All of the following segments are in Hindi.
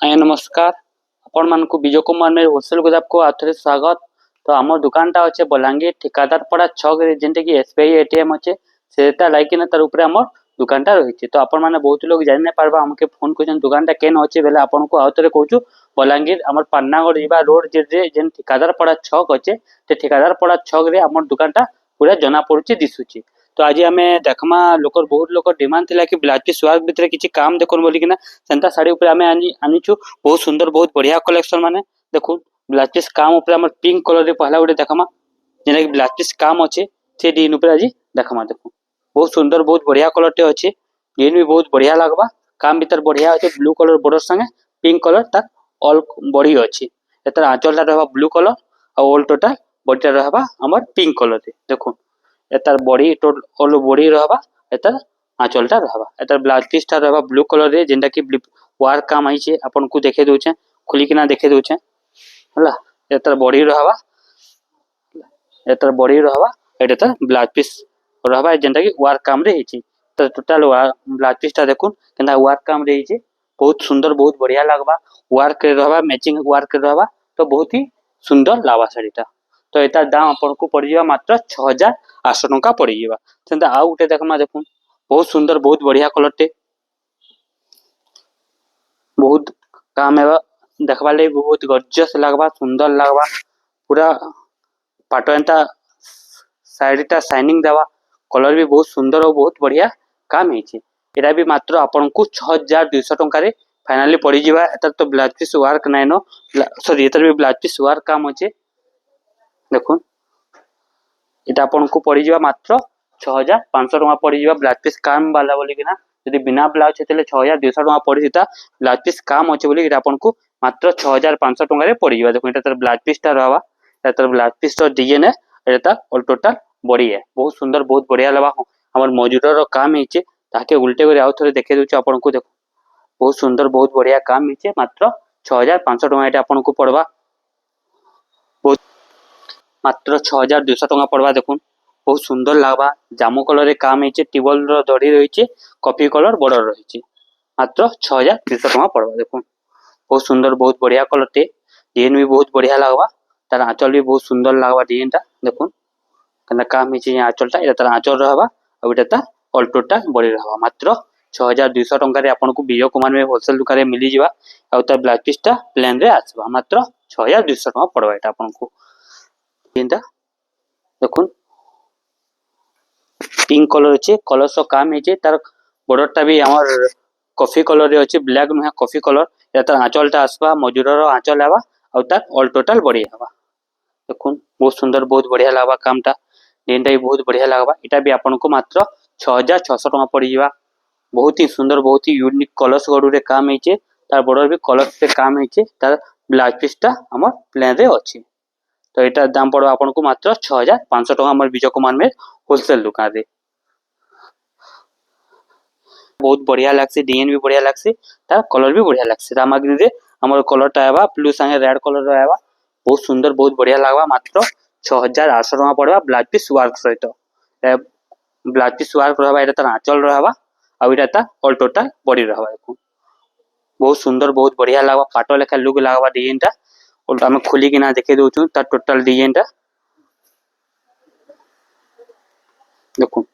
आज्ञा नमस्कार। आपण मानक विजय कुमार मेरे होलसेल गोदाम को आथरे स्वागत। तो आम दुकानटा अच्छे बलांगीर ठिकादार पड़ा छक जेनटे कि एसबीआई एटीएम अच्छे सेटा लाइकिना तार ऊपर आम दुकानटा रही। तो आपण मैंने बहुत लोग जान नहीं पार्बा हमके फोन कर दुकानटा केन अच्छे बेले आपन को आउथरे कहूँ बलांगीर आम पान्नागढ़ जा रोड जेन ठिकादार पड़ा छक अच्छे से ठिकादार पड़ा छक आम दुकानटा पूरा जना पड़ुची दिशुची। तो आज आम देखमा लोक बहुत लोक डिमांड थिला कि ब्लाउज पीस वर्क भितर किछि काम देखन बोलिकिना सेंता साड़ी ऊपर आम आनीचु बहुत सुंदर बहुत बढ़िया कलेक्शन माने देखु ब्लाउज पीस काम ऊपर आम पिंक कलर रे पहला गोटे देखमा जेना कि ब्लाउज पीस काम अच्छे से डिन ऊपर आज देखमा देखु बहुत सुंदर बहुत बढ़िया कलर टे अच्छे डिन भी बहुत बढ़िया लगबा काम भीतर बढ़िया अच्छे ब्लू कलर बॉर्डर संगे पिंक कलर ता ऑल बॉडी अच्छे एतर आंचलटा रहबा ब्लू कलर और ऑल टोटल बॉडीटा रहबा हमर पिंक कलर रे देखु एतर बॉडी टोटल ऑल बॉडी रहबा एतर आंचलटा रहबा एतर ब्लाउज पीस टा रहबा ब्लू कलर रे जेंटा कि वार काम आइछे आपन को देखे दोछे खुली किना देखे दोछे हला एतर बॉडी रहबा एतर ब्लाउज पीस रहबा जेंटा कि वार काम रे हिची तो टोटल ब्लाउज पीस टा देखुन केना वार काम रे हिची बहुत सुंदर बहुत बढ़िया लागबा वार के रहबा मैचिंग वार के रहबा तो बहुत ही सुंदर लावा साड़ीटा। तो एतार दाम आपन को पड़ जावा मात्र 6800 टंका पड़ जावा। सेंता आ उठे देखमा देखुन बहुत सुंदर बहुत बढ़िया कलर टे बहुत काम है देखबा ले बहुत गॉर्जियस लगबा सुंदर लगबा पूरा पाटोएंता साइडटा शाइनिंग देवा कलर भी बहुत सुंदर और बहुत बढ़िया काम है एरा भी मात्र आपन को 6200 टंका रे फाइनली पड़ी जीवा। एतर तो ब्लाउज पीस वर्क नाइ नो सॉरी एतर भी ब्लाउज पीस वर्क काम अच्छे देखुन एटा आपन को पड़ी जीवा मात्र 6500 टंका पड़ी जीवा ब्लाउज पीस काम वाला बोली कि ना यदि बिना ब्लाउज हेतले 6200 टंका पड़ी जिता ब्लाउज पीस काम अच्छे बोली एटा आपन को मात्र 6500 टंका रे पड़ी जीवा। देखुन एटा तर ब्लाउज पीस टा रहबा एतर ब्लाउज पीस तो डिजाइन है एटा ऑल टोटल बॉडी है बहुत सुंदर बहुत बढ़िया लबा हमर मजूरर काम हिचे ताके उल्टे करे आउ थरे देखे दोछ आपन को देखो बहुत सुंदर बहुत बढ़िया काम हिचे मात्र 6500 टंका एटा आपन को पड़बा बहुत मात्र 6200 टंका पड़वा देखुन बहुत सुंदर लगबा जामु कलर रे काम हिचे टेबल रो दड़ी रहिचे कॉफी कलर बॉर्डर रहिचे मात्र 6200 टंका पड़वा देखुन बहुत सुंदर बहुत बढ़िया कलर टे डिजाइन भी बहुत बढ़िया लगबा तार आंचल भी बहुत सुंदर लगबा डिजाइन टा देखुन कना काम हिचे आंचलटा एटा तार आंचल रहबा और एटा ता ऑल टोटल बॉडी रहबा मात्र 6200 टंका रे आपन को विजय कुमार में होलसेल दुकान रे मिली जिवा और तार ब्लाउज पीस टा प्लेन रे आसबा मात्र 6200 टंका पड़वा एटा आपन को डिजाइन टा देखुन पिंक कलर अच्छे कलर सो काम है तार बॉर्डर टा भी हमर कॉफी कलर रे अच्छे ब्लैक नुहे कॉफी कलर या तार आंचलटा आसबा मजूरर आंचल आबा और तार ऑल टोटल बॉडी आबा देखुन बहुत सुंदर बहुत बढ़िया लागबा कामटा डिजाइनटा भी बहुत बढ़िया लागबा एटा भी आपन को मात्र 6600 टंका पड़ी जीवा बहुत ही सुंदर बहुत ही यूनिक कलर्स गडू रे काम है तार बॉर्डर भी कलर से काम है तार ब्लाउज पीस टा हमर प्लेन रे अच्छे तो एटार दाम पड़ो आपन को मात्र 6500 टंका हमर विजय कुमार में होलसेल दुकान रे बहुत बढ़िया लागसे डिजाइन भी बढ़िया लागसे तार कलर भी बढ़िया लागसे रामाग्री रे हमर कलर टा आबा ब्लू संगे रेड कलर रे आबा बहुत सुंदर बहुत बढ़िया लागबा मात्र 6800 टंका पड़बा ब्लाउज पीस वर्क सहित ब्लाउज पीस वर्क रहबा एटा तार आंचल रहबा और एटा ता ऑल टोटल बॉडी रहबा देखो बहुत सुंदर बहुत बढ़िया लागबा पाटो लेखा लुक लागबा डिजाइन टा और हम खुली किना देखे दोछु तार टोटल डिजाइन टा देखो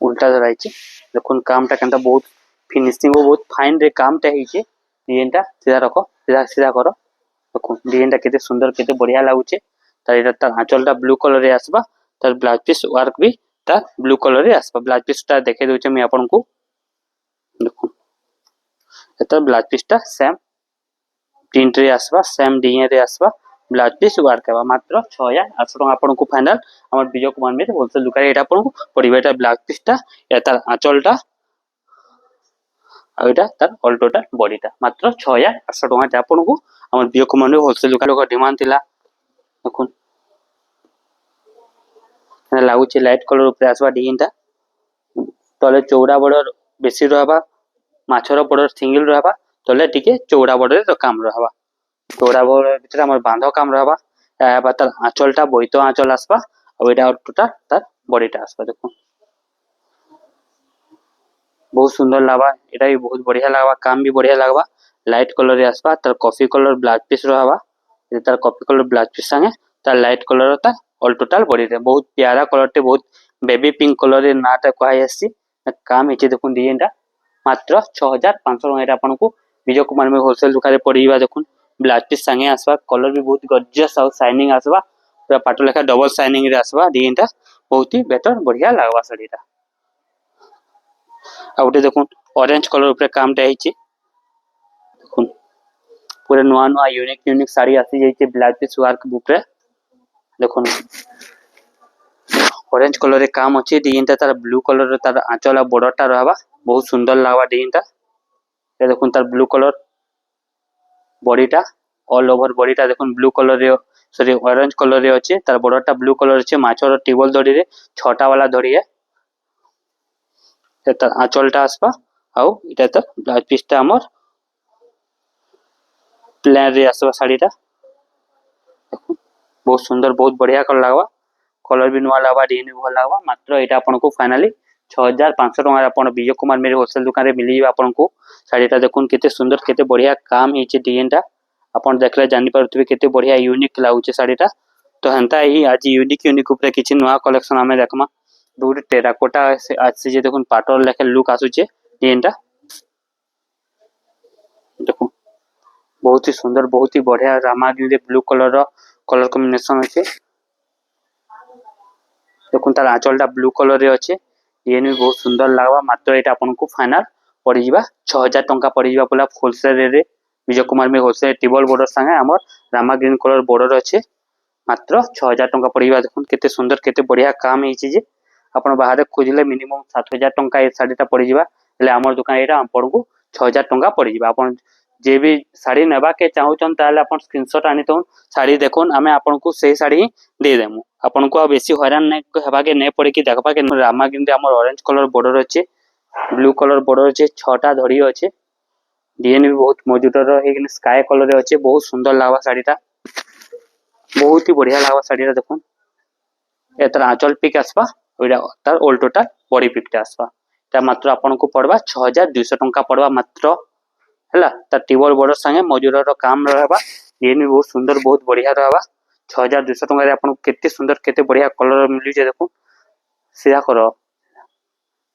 उल्टा धराइछे देखुन कामटा केनता बहुत फिनिशिंग बहुत फाइन रे कामटा हिचे डिजाइनटा सीधा रखो सीधा सीधा करो देखुन डिजाइनटा केते सुंदर केते बढ़िया लागुचे तार एटा तार आंचलटा ब्लू कलर रे आसबा तार ब्लाउज पीस वर्क भी तार ब्लू कलर रे आसबा ब्लाउज पीस टा देखे दोचे मैं आपन को देखुन एता ब्लाउज पीस टा सेम प्रिंट रे आसबा सेम डिजाइन रे आसबा ब्लाउज पीस वर्क है मात्र 6800 टंका आपन को फाइनल हमर विजय कुमार में होलसेल दुकान एटा आपन को पड़िबा एटा ब्लाउज पीस टा एता आंचलटा और एटा तार ऑल टोटल बॉडीटा मात्र 6800 टंका आपन को हमर विजय कुमार में होलसेल दुकान को डिमांड थिला देखुन ना लागुचे लाइट कलर ऊपर आसबा डिजाइनटा तले चौड़ा बॉर्डर बेसी रहबा माछर बॉर्डर सिंगल रहबा तले टिके चौड़ा बॉर्डर रो काम रहबा चौड़ा बॉर्डर भीतर हमर बांधो काम रहबा या तार आंचलटा बोइतो आंचल आसबा और एटा टोटल तार बॉडीटा आसबा देखो बहुत सुंदर लागबा। एटा भी बहुत बढ़िया लागबा, काम भी बढ़िया लागबा। लाइट कलर रे आसबा, तार कॉफी कलर ब्लाउज पीस रहबा। ये तार कॉफी कलर ब्लाउज पीस संगे तार लाइट कलर ता ऑल टोटल बॉडी रे बहुत प्यारा कलर टे, बहुत बेबी पिंक कलर रे नाटा कहै आसी। काम हिचे देखुन डिजाइन टा मात्र 6500 टଙ୍କା। एटा आपन को विजय कुमार में होलसेल दुकान रे पड़ीबा। देखुन ब्लाउज पीस संगे आसबा, कलर भी बहुत गॉर्जियस और शाइनिंग आसबा। पूरा पाटो लेखा डबल शाइनिंग रे आसबा। डिजाइन टा बहुत ही बेटर बढ़िया लागबा साड़ी टा। आ उठे देखुन ऑरेंज कलर ऊपर काम टा हिची। देखुन पूरा नुआ नुआ यूनिक यूनिक साड़ी आसी जाइए ब्लाउज पीस वर्क बुक रे। देखुन ऑरेंज कलर रे काम अच्छे। डिजाइन टा तार ब्लू कलर रे तार आंचल बॉर्डर टा रहबा, बहुत सुंदर लागबा डिजाइन टा। ये देखुन तार ब्लू कलर बॉडी टा ऑल ओवर बॉडी टा देखुन ब्लू कलर रे सॉरी ऑरेंज कलर रे अच्छे। तार बॉर्डर टा ब्लू कलर अच्छे। माछर टेबल दड़ी रे छटा वाला दड़ी है। तार आंचल टा आसबा आउ इटा तो ब्लाउज पीस टा हमर प्लेन रे आसबा साड़ी टा। बहुत सुंदर बहुत बढ़िया कलर लागबा। कलर भी नुआ लागबा, डिजाइन भी भल लागबा। मात्र एटा आपन को फाइनली 6500 टଙ୍କା आपन विजय कुमार मेरे होलसेल दुकान रे मिली आपन को। साड़ीटा देखुन केते सुंदर केते बढ़िया काम हिचे। डिजाइन टा आपन देखले जानि परथबे केते बढ़िया यूनिक लागुचे साड़ीटा। तो हंता ही आज यूनिक यूनिक ऊपर किछि नुआ कलेक्शन हमें देखमा। दूर टेराकोटा से आज से जे देखुन पाटोर लेखे लुक आसुचे डिजाइन टा। देखुन बहुत ही सुंदर बहुत ही बढ़िया रामा ग्रीन ब्लू कलर रो कलर कॉम्बिनेशन अछि। देखुन तार आंचल टा ब्लू कलर रे अच्छे। ये भी बहुत सुंदर लागबा। मात्र एटा आपन को फाइनल पड़ी जिबा 6000 टଙ୍କା पड़ी जिबा पूरा होलसेल रे। विजय कुमार में होलसेल टेबल बॉर्डर संगे हमर रामा ग्रीन कलर बॉर्डर अच्छे। मात्र 6000 टଙ୍କା पड़ी जिबा। देखुन केते सुंदर केते बढ़िया काम हिची जे अपन बाहर खोजिले मिनिमम 7000 टଙ୍କା ए साड़ी टा पड़ी जिबा। ले हमर दुकान एटा आपन को 6000 टଙ୍କା पड़ी जिबा। अपन जे भी साड़ी नेबा के चाहूचन ताले अपन स्क्रीनशॉट आनी तो साड़ी देखुन हमें आपन को सही साड़ी दे देमु। आपन को बेसी हैरान नै हेबा के नै पड़े कि देखबा के रामा ग्रीन हमर ऑरेंज कलर बॉर्डर अच्छे, ब्लू कलर बॉर्डर अच्छे, छटा धड़ी अच्छे। डिजाइन भी बहुत मौजूद रहे कि स्काई कलर रे अच्छे। बहुत सुंदर लागबा साड़ीटा, बहुत ही बढ़िया लागबा साड़ीटा। देखुन एतर आंचल पिक आसबा, ओइडा तार ऑल टोटल बॉडी पिक टा आसबा। ता मात्र आपन को पड़बा 6200 टଙ୍କା पड़बा मात्र हैला। ता टेबल बॉर्डर संगे मौजूद रो काम रहबा। डिजाइन भी बहुत सुंदर बहुत बढ़िया रहबा। 6200 टଙ୍କା रे आपन केते सुंदर केते बढ़िया कलर मिली जे। देखुन सीधा करो,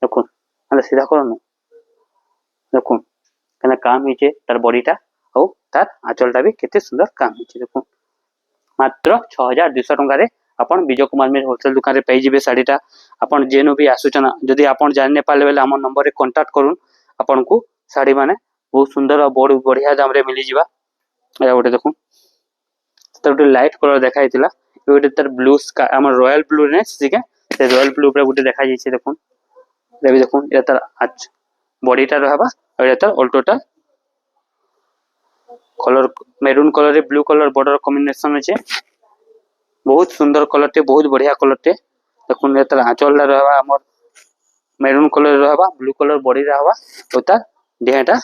देखुन अरे सीधा करो न। देखुन कना काम हिचे तार बॉडीटा और तार आंचलटा भी केते सुंदर काम हिचे। देखुन मात्र 6200 टଙ୍କା रे अपन विजय कुमार में होलसेल दुकान रे पाई जिबे साड़ीटा। अपन जेनु भी आसुचना जदि अपन जान ने पाले बेले हमर नंबर रे कांटेक्ट करूँ। अपन को साड़ी माने बहुत सुंदर और बहुत बढ़िया दाम रे मिली जिबा। ए गोटे देखुन तो गोटे लाइट कलर देखा हितला। गोटे तार ब्लू स्काई हमर रॉयल ब्लू ने ठीक है। से रॉयल ब्लू ऊपर गोटे देखा जाइछे। देखुन ले भी देखुन ए तार आज बॉडीटा रहबा और ए तार all total colour maroon colour रे ब्लू कलर बॉर्डर कॉम्बिनेशन अछि। बहुत सुंदर कलर टे बहुत बढ़िया कलर टे। देखुन ए तार आंचल रहबा हमर मेरून कलर रहबा, ब्लू कलर बॉडी रहबा और तार देहटा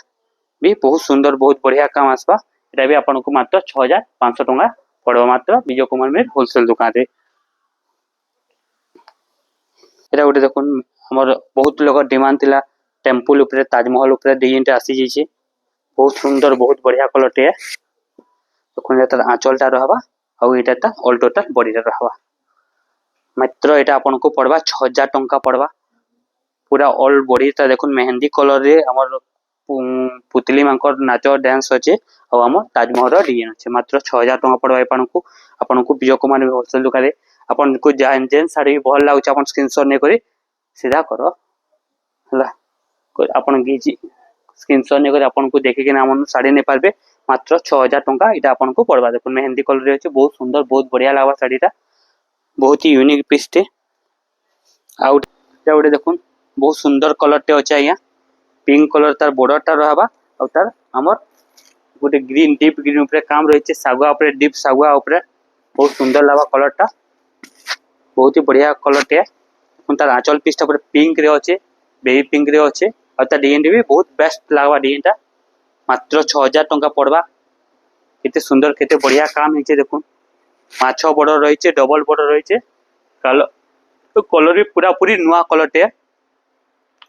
भी बहुत सुंदर बहुत बढ़िया काम आसबा। एटा भी आपन को मात्र 6500 टଙ୍କା पड़बा मात्र विजय कुमार में होलसेल दुकान रे। एटा गोटे देखुन हमर बहुत लोग डिमांड थिला टेंपल ऊपर ताजमहल ऊपर डिजाइन टे आसी जैछे। बहुत सुंदर बहुत बढ़िया कलर टे। देखुन एटा आंचल टा रहबा और एटा ता ऑल टोटल बॉडी रे रहबा। मात्र एटा आपन को पड़बा 6000 टଙ୍କା पड़बा। पूरा ऑल बॉडी ता देखुन मेहंदी कलर रे हमर पुतली मांकर नाच डांस अच्छे और हमर ताजमहल रो डिजाइन अच्छे। मात्र 6000 टଙ୍କା पड़बा आपन को विजय कुमार होलसेल दुकान रे। आपन को जान जेन साड़ी भल लागुछ आपन स्क्रीनशॉट ने करी सीधा करो हला। आपन की स्क्रीनशॉट ने करी आपन को देखि के हमन साड़ी ने पारबे। मात्र 6000 टଙ୍କା इटा आपन को पड़बा। देखुन मेहंदी कलर रे अच्छे बहुत सुंदर बहुत बढ़िया लागबा साड़ीटा। बहुत ही यूनिक पीस टे। आउट गोटे देखुन बहुत सुंदर कलर टे अच्छे। आया पिंक कलर तार बॉर्डर टा रहबा और तार हमर गोटे ग्रीन डीप ग्रीन ऊपर काम रहिছে सागुआ ऊपर डीप सागुआ ऊपर। बहुत सुंदर लागबा कलर टा, बहुत ही बढ़िया कलर टे। उन तार आंचल पीस टा ऊपर पिंक रे अच्छे, बेबी पिंक रे अच्छे और तार डिजाइन भी बहुत बेस्ट लागबा डिजाइन टा। मात्र 6000 टଙ୍କା पड़बा। केते सुंदर केते बढ़िया काम हिचे। देखुन माछो बॉर्डर रहिছে डबल बॉर्डर रहिছে कलर तो कलर भी पूरा पूरी नुआ कलर टे।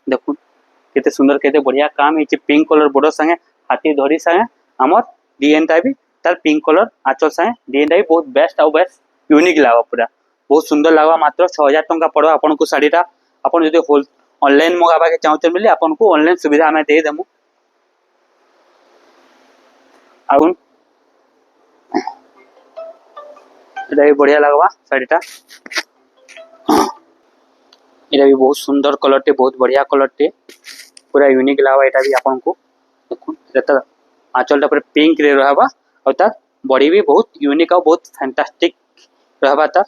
देखुन केते सुंदर केते बढ़िया काम है पिंक कलर बॉर्डर संगे हाथी धरी संगे हमर डिजाइन टा भी तार पिंक कलर आंचल संगे डिजाइन टा भी बहुत बेस्ट और बेस्ट यूनिक लागो पूरा बहुत सुंदर लागवा मात्र 6000 टंका पड़ो आपन को साड़ीटा आपन जदि होल ऑनलाइन मंगाबा के चाहते मिले आपन को ऑनलाइन सुविधा हमें दे देमु आउन एटा भी बढ़िया लागवा साड़ीटा एटा भी बहुत सुंदर कलर टे बहुत बढ़िया कलर टे पूरा यूनिक लागवा एटा भी आपन को देखुन एटा आंचल टा पूरा पिंक रे रहबा और तार बॉडी भी बहुत यूनिक और बहुत फैंटास्टिक रहबा तार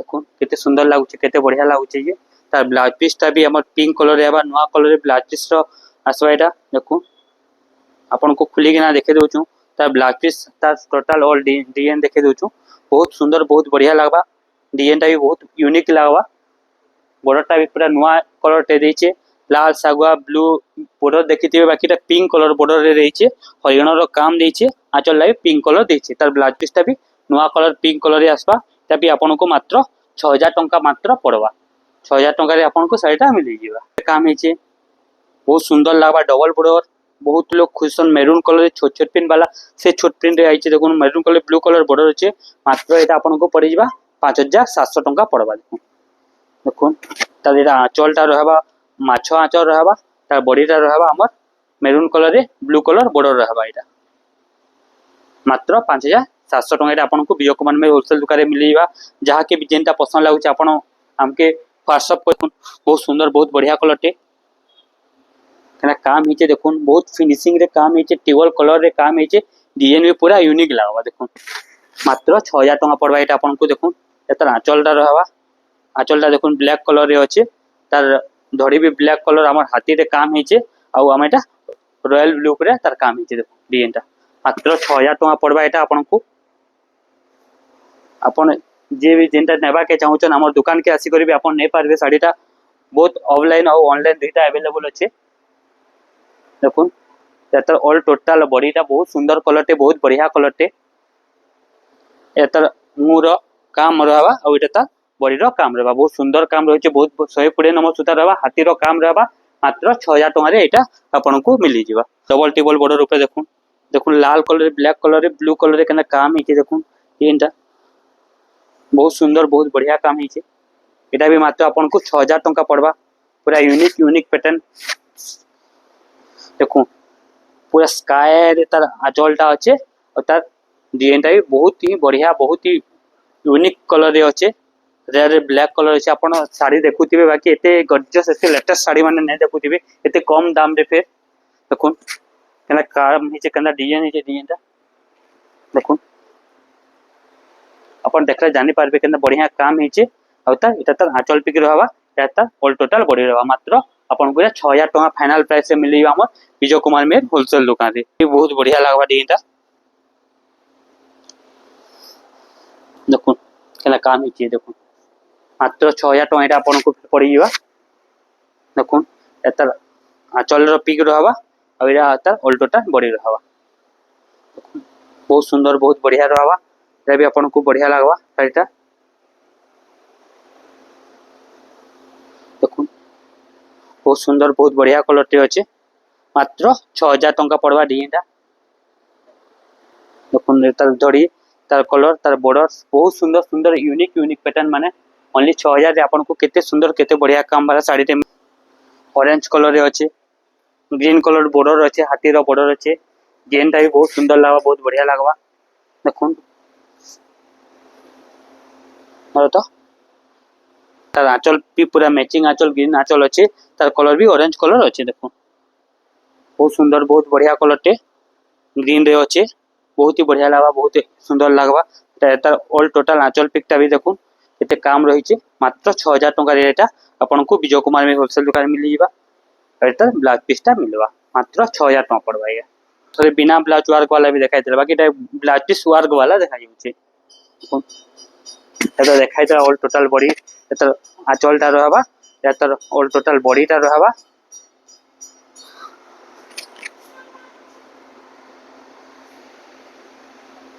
देखुन केते सुंदर लागुचे केते बढ़िया लागुचे ये तार ब्लाउज पीस टा भी हमर पिंक कलर रहबा नवा कलर रे ब्लाउज पीस रो आसवा एटा देखुन आपन को खुली के ना देखे दोछु तार ब्लाउज पीस तार टोटल ऑल डिजाइन देखे दोछु बहुत सुंदर बहुत बढ़िया लागबा डिजाइन टा भी बहुत यूनिक लागबा बॉर्डर टा भी पूरा नवा कलर टे देछे लाल सागुआ ब्लू बॉर्डर देखिथिबे बाकीटा पिंक कलर बॉर्डर रे रहिछे हरियाण रो काम देछे आंचल लाई पिंक कलर देछे तार ब्लाउज पीस टा भी नवा कलर पिंक कलर रे आसबा ता भी आपन को मात्र 6000 टंका मात्र पड़वा 6000 टंका रे आपन को साड़ीटा मिल जीवा काम हेचे बहुत सुंदर लागबा डबल बॉर्डर बहुत लोग खुशन मेरून कलर छोट छोट पिन वाला से छोट पिन रे आइछे देखुन maroon colour blue colour border अछि मात्र एटा आपन को पड़ी जीवा 5700 टंका पड़वा देखुन तार एटा आंचलटा रहबा माछो आंचल रहबा तार बॉडीटा रहबा हमर मेरून कलर रे ब्लू कलर बॉर्डर रहबा एटा मात्र 5700 टंका एटा आपन को विजय कुमार में होलसेल दुकान रे मिलीबा जहा के भी जेनटा पसंद लागुचे आपन हमके व्हाट्सएप पर बहुत सुंदर बहुत बढ़िया कलर टे कना काम हिचे देखुन बहुत फिनिशिंग रे काम हिचे टेबल कलर रे काम हिचे डिजाइन भी पूरा यूनिक लागबा देखुन मात्र 6000 टंका पड़बा एटा आपन को देखुन एतर आंचलटा रहबा आंचलटा देखुन ब्लैक कलर रे अछि तार धड़ी भी ब्लैक कलर हमर हाथी रे काम हिचे आ हम एटा रॉयल ब्लू रे तार काम हिचे देखुन डिजाइनटा मात्र 6000 टंका पड़बा एटा आपन को आपन जे भी जेनटा नेबा के चाहउछन हमर दुकान के आसी करबे आपन नै पारबे साड़ीटा बहुत ऑफलाइन और ऑनलाइन दुईटा अवेलेबल अछि देखुन एतर ऑल टोटल बॉडीटा बहुत सुंदर कलर टे बहुत बढ़िया कलर टे एतर मुर काम रहबा और एटा बॉडी रो काम रहबा बहुत सुंदर काम रहिছে बहुत 120 नंबर सूता रहबा हाथी रो काम रहबा मात्र 6000 टंका रे एटा आपन को मिली जीवा डबल टेबल बॉर्डर रूपे देखुन देखुन लाल colour black colour blue colour केना काम हिचे देखुन एटा बहुत सुंदर बहुत बढ़िया काम हिचे एटा भी मात्र आपन को 6000 टंका पड़बा पूरा यूनिक पैटर्न देखुन पूरा स्काई रे तार आंचलटा अच्छे और तार डिजाइनटा भी बहुत ही बढ़िया बहुत ही यूनिक कलर रे अच्छे रेड ब्लैक कलर अच्छे आपन साड़ी देखुथिबे बाकी एते गॉर्जियस एते लेटेस्ट साड़ी माने नै देखुथिबे एते कम दाम रे फिर देखुन केना काम हिचे केना डिजाइन हिचे डिजाइनटा देखुन अपन देखले जानि पारबे केना बढ़िया काम हिचे और तार एटा तार आंचल पिक रहबा एटा ऑल टोटल बॉडी रहबा मात्र अपन को 6000 टंका फाइनल प्राइस से मिली हमर विजय कुमार में होलसेल दुकान रे बहुत बढ़िया लागबा डिजाइनटा देखुन केना काम हिचे देखुन मात्र 6000 टंका एटा अपन को पड़ी जीवा देखुन एतर आंचल रो पिक रहबा और एटा तार ऑल टोटल बॉडी रहबा बहुत सुंदर बहुत बढ़िया रहबा एटा भी अपन को बढ़िया लागबा साड़ीटा देखुन बहुत सुंदर बहुत बढ़िया कलर टे अच्छे मात्र 6000 टंका पड़वा डिजाइनटा देखुन तार धड़ी तार कलर तार बॉर्डर बहुत सुंदर सुंदर यूनिक पैटर्न माने ओनली 6000 रे आपन को केते सुंदर केते बढ़िया काम वाला साड़ी टे ऑरेंज कलर रे अच्छे ग्रीन कलर बॉर्डर अच्छे हाथी रो बॉर्डर अच्छे डिजाइनटा भी बहुत सुंदर लागबा बहुत बढ़िया लागबा देखुन और तो तार आंचल भी पूरा मैचिंग आंचल ग्रीन आंचल अच्छे तार कलर भी ऑरेंज कलर अच्छे देखो बहुत सुंदर बहुत बढ़िया कलर टे ग्रीन रे अच्छे बहुत ही बढ़िया लागबा बहुत ही सुंदर लागबा तार ऑल टोटल आंचल पिकटा भी देखुन एते काम रहिছে मात्र 6000 टंका रे एटा आपन को विजय कुमार में होलसेल दुकान मिली जीवा एटा ब्लाउज पीसटा मिलवा मात्र 6000 टंका पड़वा ये थोड़े बिना ब्लाउज वर्क वाला भी देखाई देला बाकी एटा ब्लाउज पीस वर्क वाला देखाई होचे एटा देखाई देला ऑल टोटल बॉडी एतर आंचलटा रहबा एतर ऑल टोटल बॉडीटा रहबा